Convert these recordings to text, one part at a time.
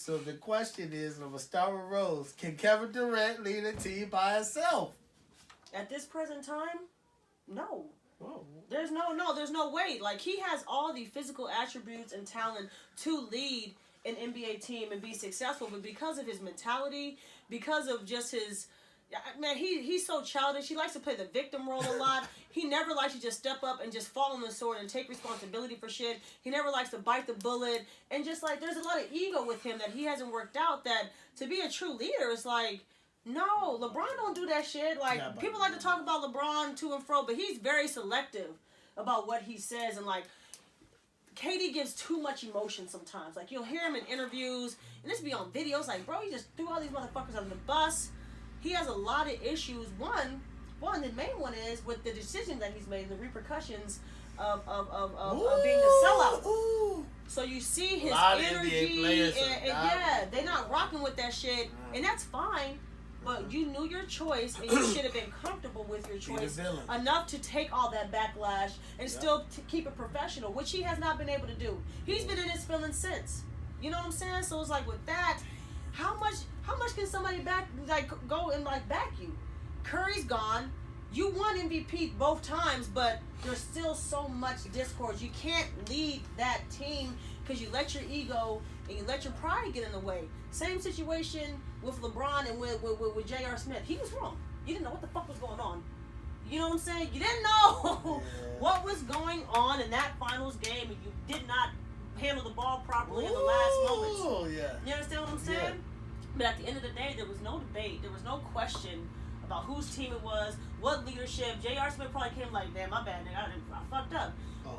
So the question is, of a Star Rose, can Kevin Durant lead a team by himself? At this present time, no. Whoa. There's no way. Like, he has all the physical attributes and talent to lead an NBA team and be successful, but because of his mentality, because of just his, man, he's so childish. He likes to play the victim role a lot. He never likes to just step up and just fall on the sword and take responsibility for shit. He never likes to bite the bullet, and just like there's a lot of ego with him that he hasn't worked out. That to be a true leader is like, no, LeBron don't do that shit. Like, people like to talk about LeBron to and fro, but he's very selective about what he says, and like, KD gives too much emotion sometimes. Like, you'll hear him in interviews, and this be on videos, like, bro, he just threw all these motherfuckers under the bus. He has a lot of issues. One, the main one is with the decision that he's made, the repercussions of being a sellout. Ooh. So you see his energy, and yeah, they're not rocking with that shit, and that's fine. But you knew your choice, and you should have been comfortable with your choice enough to take all that backlash and still keep it professional, which he has not been able to do. He's been in his feelings since. You know what I'm saying? So it's like, with that, how much can somebody go and back you? Curry's gone. You won MVP both times, but there's still so much discord. You can't lead that team because you let your ego and you let your pride get in the way. Same situation with LeBron and with J.R. Smith. He was wrong. You didn't know what the fuck was going on. You know what I'm saying? You didn't know what was going on in that finals game, and you did not handle the ball properly in the last moments. Oh, yeah. You understand what I'm saying? Yeah. But at the end of the day, there was no debate. There was no question about whose team it was, what leadership. J.R. Smith probably came like, damn, my bad, nigga, I fucked up.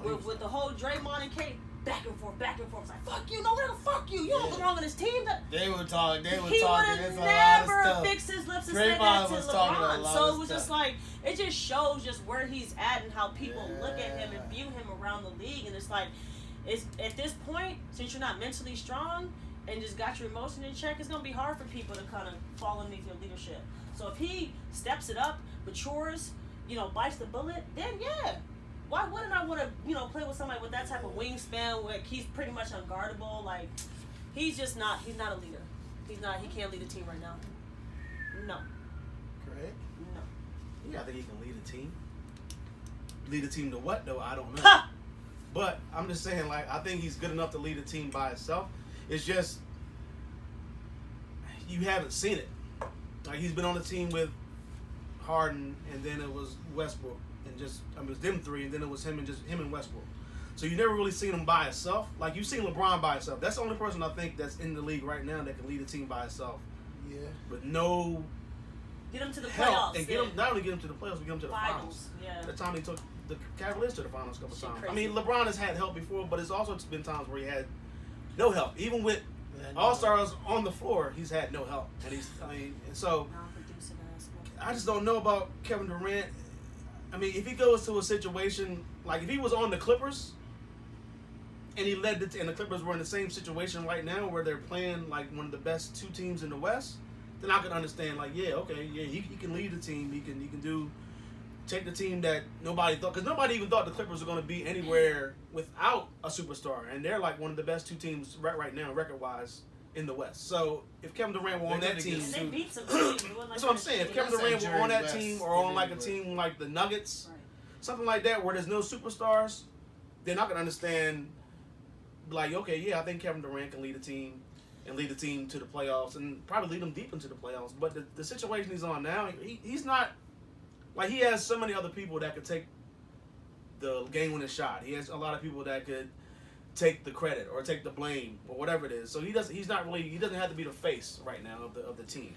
With the whole Draymond and Kate, back and forth. It's like, fuck you, no, fuck you. You don't belong on this team. They were talking. He would have never fixed his lips and said that to LeBron. So it was just like, it just shows just where he's at and how people look at him and view him around the league. And it's like, at this point, since you're not mentally strong and just got your emotion in check, it's going to be hard for people to kind of fall underneath your leadership. So if he steps it up, matures, bites the bullet, then yeah. Why wouldn't I want to, play with somebody with that type of wingspan where he's pretty much unguardable? Like, he's not a leader. He can't lead a team right now. No. Correct? No. Yeah, I think he can lead a team. Lead a team to what, though? I don't know. But I'm just saying, like, I think he's good enough to lead a team by himself. It's just, you haven't seen it. Like, he's been on the team with Harden, and then it was Westbrook. And it was them three, and then it was him and Westbrook. So you never really seen him by himself. Like, you've seen LeBron by himself. That's the only person I think that's in the league right now that can lead a team by himself. Yeah. With no get him to the help. playoffs. And not only get him to the playoffs, but get him to the finals. Yeah. The time he took the Cavaliers to the finals a couple times. Crazy. I mean, LeBron has had help before, but it's also been times where he had no help. Even with All-Stars on the floor, he's had no help. And so I just don't know about Kevin Durant. I mean, if he goes to a situation, like if he was on the Clippers and he led and the Clippers were in the same situation right now where they're playing like one of the best two teams in the West, then I could understand, like, yeah, okay, yeah, he can lead the team. He can take the team that nobody thought, because nobody even thought the Clippers were going to be anywhere without a superstar, and they're like one of the best two teams right now, record-wise, in the West. So if Kevin Durant were on that team, they beat some teams. That's what I'm saying. If Kevin Durant were on that team or on like a team like the Nuggets, something like that, where there's no superstars, then I can understand. Like, okay, yeah, I think Kevin Durant can lead a team and lead the team to the playoffs and probably lead them deep into the playoffs. But the situation he's on now, he's not like, he has so many other people that could take the game-winning shot. He has a lot of people that could take the credit or take the blame or whatever it is. So he doesn't have to be the face right now of the team.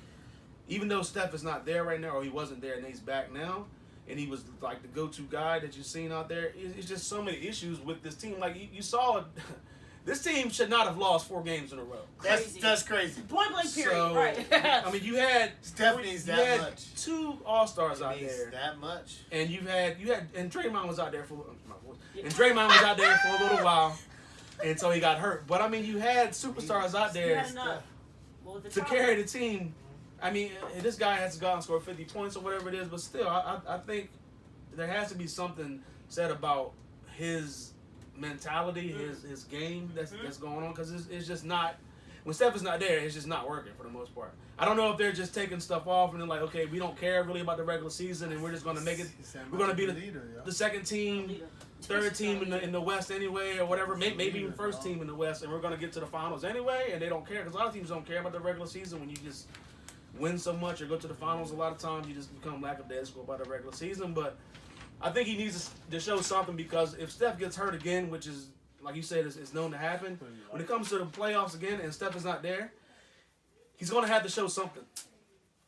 Even though Steph is not there right now, or he wasn't there and he's back now, and he was like the go-to guy that you've seen out there, it's just so many issues with this team. Like, you saw, this team should not have lost 4 games in a row. That's crazy. Point blank period. So, right. I mean, you had Stephanie's that much. 2 All-Stars out there. That much. And you had and Draymond was out there for Draymond was out there for a little while. And so he got hurt. But, I mean, you had superstars out there to carry the team. I mean, this guy has to go out and score 50 points or whatever it is. But still, I think there has to be something said about his mentality, his game that's going on. Because it's just not. when Steph is not there, it's just not working for the most part. I don't know if they're just taking stuff off and they're like, okay, we don't care really about the regular season and we're just going to make it. We're going to be the second team, third team in the West anyway, or whatever. Maybe even first team in the West, and we're going to get to the finals anyway. And they don't care because a lot of teams don't care about the regular season. When you just win so much or go to the finals, a lot of times you just become lackadaisical about the regular season. But I think he needs to show something because if Steph gets hurt again, which is like you said, is known to happen. When it comes to the playoffs again and Steph is not there, he's going to have to show something.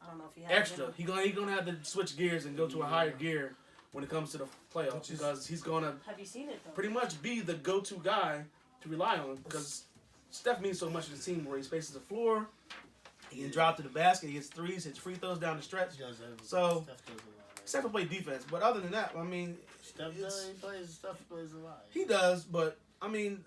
I don't know if he has extra. He's gonna have to switch gears and go to a higher gear when it comes to the playoffs because he's going to have you seen it, though? Pretty much be the go-to guy to rely on because Steph means so much to the team where he spaces the floor, he can drive to the basket, he hits threes, hits free throws down the stretch. So Steph will play defense, but other than that, I mean, Steph plays a lot. He does, but I mean,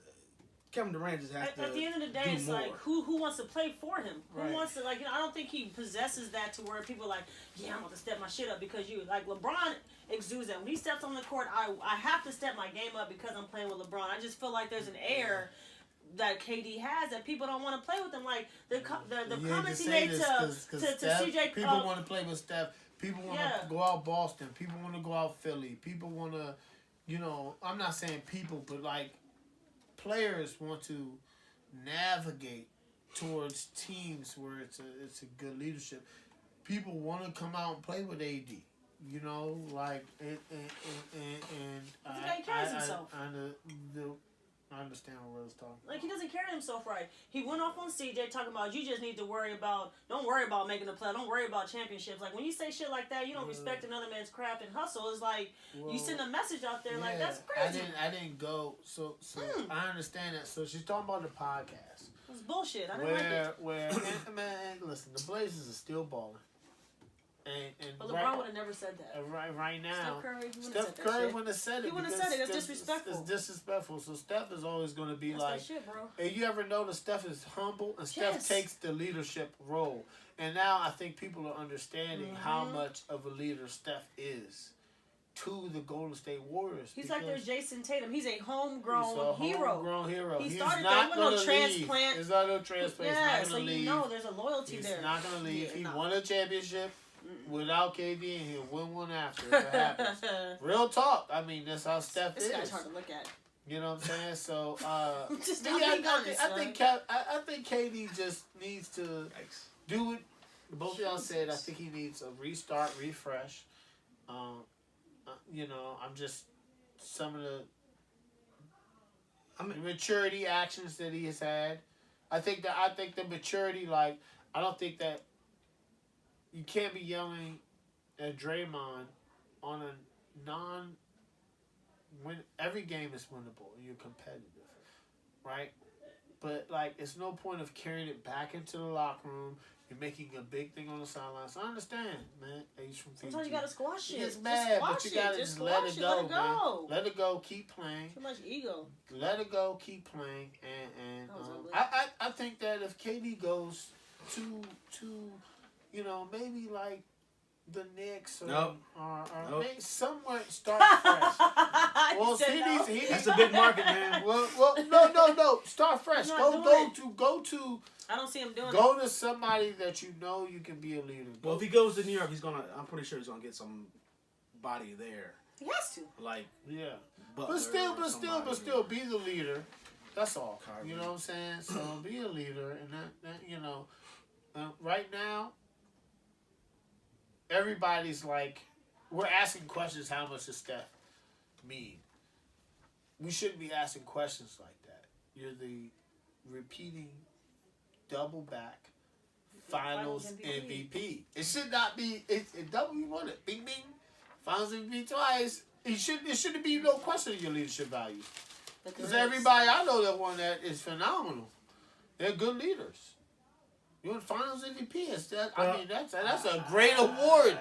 Kevin Durant just has to. At the end of the day, it's more. like who wants to play for him? Right. Who wants to I don't think he possesses that to where people are like, yeah, I'm going to step my shit up because you like LeBron exudes that when he steps on the court. I have to step my game up because I'm playing with LeBron. I just feel like there's an air that KD has that people don't want to play with him. Like the comments he made to CJ. People want to play with Steph. People want to go out Boston. People want to go out Philly. People want to, I'm not saying people, but like players want to navigate towards teams where it's a good leadership. People want to come out and play with AD. I understand what Will's talking about. Like, he doesn't carry himself right. He went off on CJ talking about, you just need to don't worry about making the play. Don't worry about championships. Like, when you say shit like that, you don't respect another man's craft and hustle. It's like, you send a message out there like, that's crazy. I didn't go, so I understand that. So she's talking about the podcast. It's bullshit. I didn't like it. Man, listen, the Blazers are still balling. But LeBron would have never said that. Right now, Steph Curry wouldn't have said it. He wouldn't have said it. That's disrespectful. It's disrespectful. So Steph is always going to be That's like, that shit, bro. and you ever notice Steph is humble and Steph takes the leadership role. And now I think people are understanding how much of a leader Steph is to the Golden State Warriors. He's like their Jason Tatum. He's a homegrown hero. He He's started not that with no transplant. He's not no transplant. Yeah, he's not so leave. there's a loyalty there. He's not going to leave. He won a championship without KD, and he'll win one after if it happens. Real talk. I mean, that's how Steph is. This guy's hard to look at. You know what I'm saying? So, I think KD just needs to do what both of y'all said. I think he needs a restart, refresh. I'm just some of the maturity actions that he has had. I think the maturity, like, I don't think that you can't be yelling at Draymond on a win. Every game is winnable and you're competitive, right? But like, it's no point of carrying it back into the locker room. You're making a big thing on the sidelines. I understand, man. He's from Fiji. Sometimes you gotta squash it. It's mad, but you gotta just let it go, man. Let it go. Keep playing. Too much ego. Let it go. Keep playing. And I think that if KD goes to maybe like the Knicks or maybe somewhere start fresh. Well, that's a big market, man. Well, no. Start fresh. Go to. I don't see him doing Go to somebody that you can be a leader. Well, if he goes to New York, I'm pretty sure he's gonna get some body there. He has to. Like, but still, be the leader. That's all. You know what I'm saying? So be a leader, and that right now, everybody's like, we're asking questions. How much does Steph mean? We shouldn't be asking questions like that. You're the repeating double back finals MVP. It should not be. It double. You want it? Bing bing. Finals MVP twice. It shouldn't be no question of your leadership value. Because everybody I know that won that is phenomenal. They're good leaders. You want Finals MVP? That's a great award.